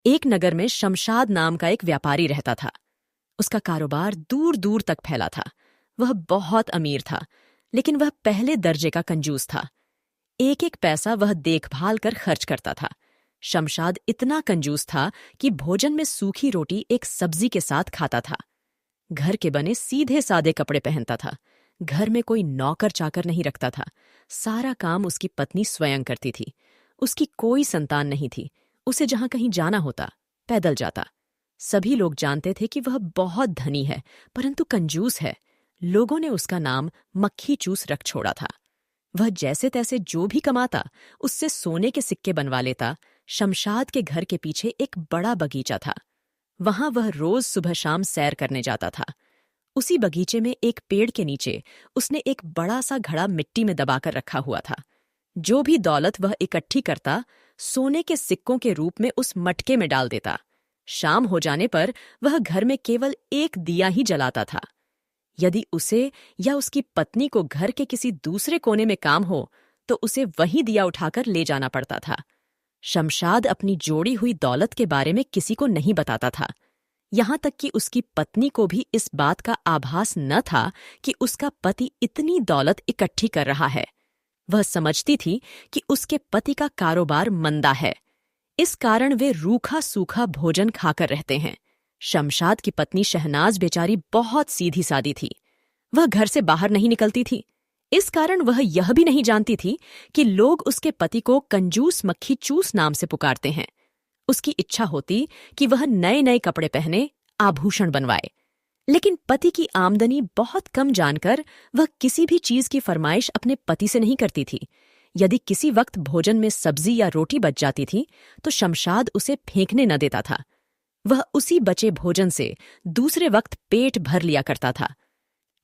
एक नगर में शमशाद नाम का एक व्यापारी रहता था। उसका कारोबार दूर दूर तक फैला था। वह बहुत अमीर था, लेकिन वह पहले दर्जे का कंजूस था। एक एक पैसा वह देखभाल कर खर्च करता था। शमशाद इतना कंजूस था कि भोजन में सूखी रोटी एक सब्जी के साथ खाता था। घर के बने सीधे सादे कपड़े पहनता था। घर में कोई नौकर चाकर नहीं रखता था। सारा काम उसकी पत्नी स्वयं करती थी। उसकी कोई संतान नहीं थी। उसे जहां कहीं जाना होता, पैदल जाता। सभी लोग जानते थे कि वह बहुत धनी है, परंतु कंजूस है। लोगों ने उसका नाम मक्खी चूस रख छोड़ा था। वह जैसे तैसे जो भी कमाता, उससे सोने के सिक्के बनवा लेता। शमशाद के घर के पीछे एक बड़ा बगीचा था। वहां वह रोज सुबह शाम सैर करने जाता था। उसी बगीचे में एक पेड़ के नीचे उसने एक बड़ा सा घड़ा मिट्टी में दबाकर रखा हुआ था। जो भी दौलत वह इकट्ठी करता, सोने के सिक्कों के रूप में उस मटके में डाल देता। शाम हो जाने पर वह घर में केवल एक दिया ही जलाता था। यदि उसे या उसकी पत्नी को घर के किसी दूसरे कोने में काम हो, तो उसे वही दिया उठाकर ले जाना पड़ता था। शमशाद अपनी जोड़ी हुई दौलत के बारे में किसी को नहीं बताता था। यहां तक कि उसकी पत्नी को भी इस बात का आभास न था कि उसका पति इतनी दौलत इकट्ठी कर रहा है। वह समझती थी कि उसके पति का कारोबार मंदा है। इस कारण वे रूखा सूखा भोजन खाकर रहते हैं। शमशाद की पत्नी शहनाज बेचारी बहुत सीधी सादी थी। वह घर से बाहर नहीं निकलती थी। इस कारण वह यह भी नहीं जानती थी कि लोग उसके पति को कंजूस मक्खी चूस नाम से पुकारते हैं। उसकी इच्छा होती कि वह नए नए कपड़े पहने, आभूषण बनवाए, लेकिन पति की आमदनी बहुत कम जानकर वह किसी भी चीज की फरमाइश अपने पति से नहीं करती थी। यदि किसी वक्त भोजन में सब्जी या रोटी बच जाती थी, तो शमशाद उसे फेंकने न देता था। वह उसी बचे भोजन से दूसरे वक्त पेट भर लिया करता था।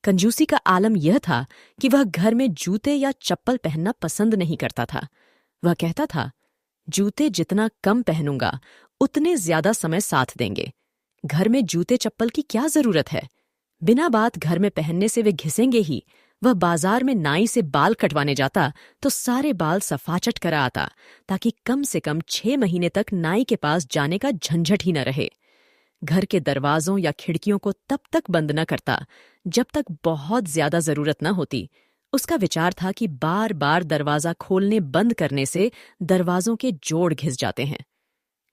कंजूसी का आलम यह था कि वह घर में जूते या चप्पल पहनना पसंद नहीं करता था। वह कहता था, जूते जितना कम पहनूंगा, उतने ज्यादा समय साथ देंगे। घर में जूते चप्पल की क्या जरूरत है? बिना बात घर में पहनने से वे घिसेंगे ही। वह बाजार में नाई से बाल कटवाने जाता तो सारे बाल सफाचट करा आता, ताकि कम से कम 6 महीने तक नाई के पास जाने का झंझट ही न रहे। घर के दरवाजों या खिड़कियों को तब तक बंद न करता जब तक बहुत ज्यादा जरूरत न होती। उसका विचार था कि बार बार दरवाजा खोलने बंद करने से दरवाजों के जोड़ घिस जाते हैं।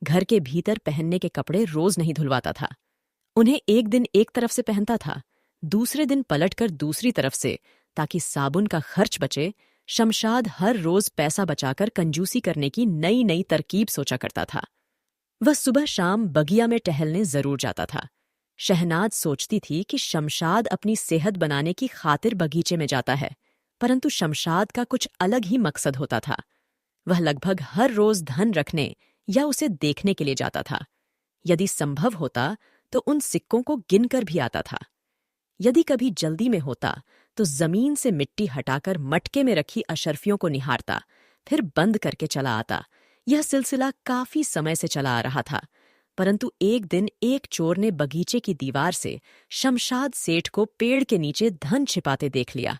घर के भीतर पहनने के कपड़े रोज नहीं धुलवाता था। उन्हें एक दिन एक तरफ से पहनता था, दूसरे दिन पलटकर दूसरी तरफ से, ताकि साबुन का खर्च बचे। शमशाद हर रोज पैसा बचाकर कंजूसी करने की नई नई तरकीब सोचा करता था। वह सुबह शाम बगिया में टहलने जरूर जाता था। शहनाज सोचती थी कि शमशाद अपनी सेहत बनाने की खातिर बगीचे में जाता है, परंतु शमशाद का कुछ अलग ही मकसद होता था। वह लगभग हर रोज धन रखने या उसे देखने के लिए जाता था। यदि संभव होता तो उन सिक्कों को गिनकर भी आता था। यदि कभी जल्दी में होता तो जमीन से मिट्टी हटाकर मटके में रखी अशर्फियों को निहारता, फिर बंद करके चला आता। यह सिलसिला काफी समय से चला आ रहा था, परंतु एक दिन एक चोर ने बगीचे की दीवार से शमशाद सेठ को पेड़ के नीचे धन छिपाते देख लिया।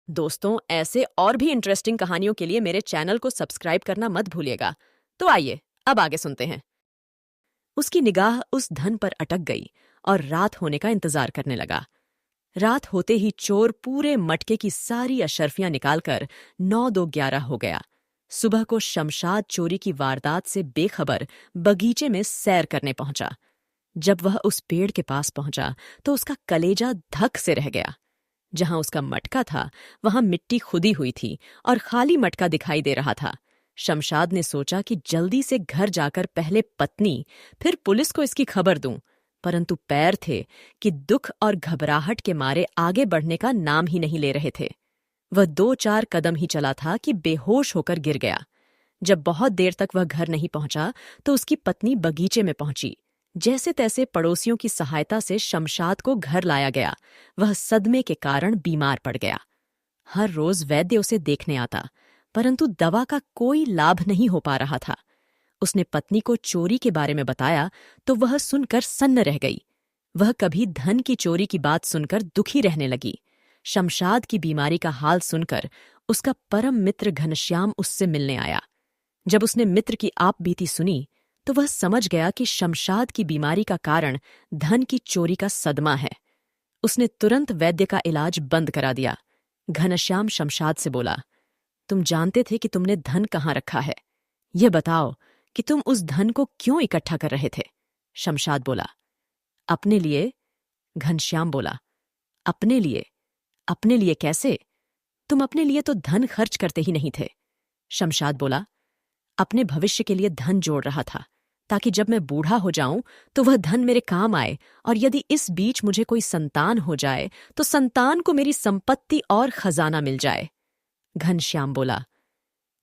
दोस्तों, ऐसे और भी इंटरेस्टिंग कहानियों के लिए मेरे चैनल को सब्सक्राइब करना मत भूलिएगा। तो आइए अब आगे सुनते हैं। उसकी निगाह उस धन पर अटक गई और रात होने का इंतजार करने लगा। रात होते ही चोर पूरे मटके की सारी अशर्फियां निकालकर 9-2-11 हो गया। सुबह को शमशाद चोरी की वारदात से बेखबर बगीचे में सैर करने पहुंचा। जब वह उस पेड़ के पास पहुंचा तो उसका कलेजा धक से रह गया। जहां उसका मटका था, वहां मिट्टी खुदी हुई थी और खाली मटका दिखाई दे रहा था। शमशाद ने सोचा कि जल्दी से घर जाकर पहले पत्नी, फिर पुलिस को इसकी खबर दूं, परंतु पैर थे कि दुख और घबराहट के मारे आगे बढ़ने का नाम ही नहीं ले रहे थे। वह 2-4 कदम ही चला था कि बेहोश होकर गिर गया। जब बहुत देर तक वह घर नहीं पहुंचा तो उसकी पत्नी बगीचे में पहुंची। जैसे तैसे पड़ोसियों की सहायता से शमशाद को घर लाया गया। वह सदमे के कारण बीमार पड़ गया। हर रोज वैद्य उसे देखने आता, परंतु दवा का कोई लाभ नहीं हो पा रहा था। उसने पत्नी को चोरी के बारे में बताया तो वह सुनकर सन्न रह गई। वह कभी धन की चोरी की बात सुनकर दुखी रहने लगी। शमशाद की बीमारी का हाल सुनकर उसका परम मित्र घनश्याम उससे मिलने आया। जब उसने मित्र की आप बीती सुनी तो वह समझ गया कि शमशाद की बीमारी का कारण धन की चोरी का सदमा है। उसने तुरंत वैद्य का इलाज बंद करा दिया। घनश्याम शमशाद से बोला, तुम जानते थे कि तुमने धन कहाँ रखा है। यह बताओ कि तुम उस धन को क्यों इकट्ठा कर रहे थे। शमशाद बोला, अपने लिए। घनश्याम बोला, अपने लिए? अपने लिए कैसे? तुम अपने लिए तो धन खर्च करते ही नहीं थे। शमशाद बोला, अपने भविष्य के लिए धन जोड़ रहा था, ताकि जब मैं बूढ़ा हो जाऊं तो वह धन मेरे काम आए, और यदि इस बीच मुझे कोई संतान हो जाए तो संतान को मेरी संपत्ति और खजाना मिल जाए। घनश्याम बोला,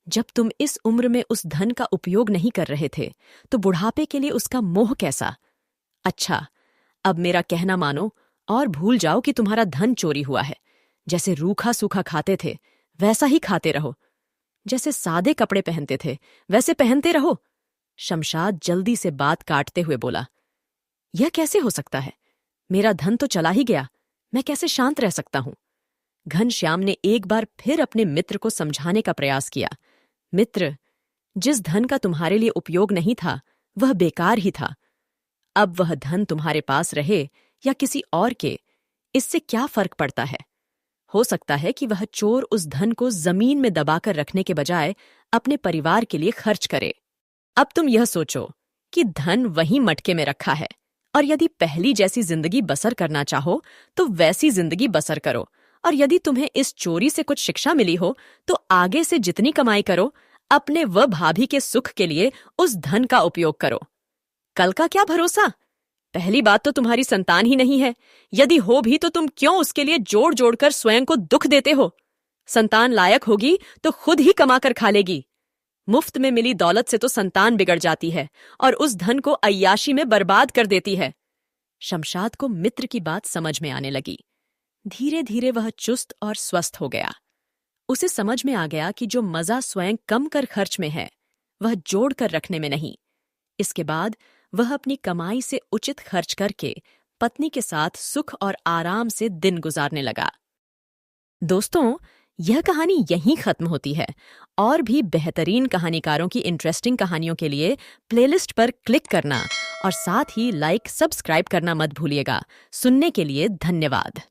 जब तुम इस उम्र में उस धन का उपयोग नहीं कर रहे थे तो बुढ़ापे के लिए उसका मोह कैसा? अच्छा, अब मेरा कहना मानो और भूल जाओ कि तुम्हारा धन चोरी हुआ है। जैसे रूखा सूखा खाते थे वैसा ही खाते रहो, जैसे सादे कपड़े पहनते थे वैसे पहनते रहो। शमशाद जल्दी से बात काटते हुए बोला, यह कैसे हो सकता है? मेरा धन तो चला ही गया, मैं कैसे शांत रह सकता हूं? घनश्याम ने एक बार फिर अपने मित्र को समझाने का प्रयास किया। मित्र, जिस धन का तुम्हारे लिए उपयोग नहीं था वह बेकार ही था। अब वह धन तुम्हारे पास रहे या किसी और के, इससे क्या फर्क पड़ता है? हो सकता है कि वह चोर उस धन को जमीन में दबाकर रखने के बजाय अपने परिवार के लिए खर्च करे। अब तुम यह सोचो कि धन वहीं मटके में रखा है, और यदि पहली जैसी जिंदगी बसर करना चाहो तो वैसी जिंदगी बसर करो, और यदि तुम्हें इस चोरी से कुछ शिक्षा मिली हो तो आगे से जितनी कमाई करो अपने व भाभी के सुख के लिए उस धन का उपयोग करो। कल का क्या भरोसा? पहली बात तो तुम्हारी संतान ही नहीं है, यदि हो भी तो तुम क्यों उसके लिए जोड़ जोड़कर स्वयं को दुख देते हो? संतान लायक होगी तो खुद ही कमाकर खा लेगी। मुफ्त में मिली दौलत से तो संतान बिगड़ जाती है और उस धन को अय्याशी में बर्बाद कर देती है। शमशाद को मित्र की बात समझ में आने लगी। धीरे धीरे वह चुस्त और स्वस्थ हो गया। उसे समझ में आ गया कि जो मजा स्वयं कम कर खर्च में है वह जोड़ कर रखने में नहीं। इसके बाद वह अपनी कमाई से उचित खर्च करके पत्नी के साथ सुख और आराम से दिन गुजारने लगा। दोस्तों, यह कहानी यहीं खत्म होती है। और भी बेहतरीन कहानीकारों की इंटरेस्टिंग कहानियों के लिए प्लेलिस्ट पर क्लिक करना और साथ ही लाइक सब्सक्राइब करना मत भूलिएगा। सुनने के लिए धन्यवाद।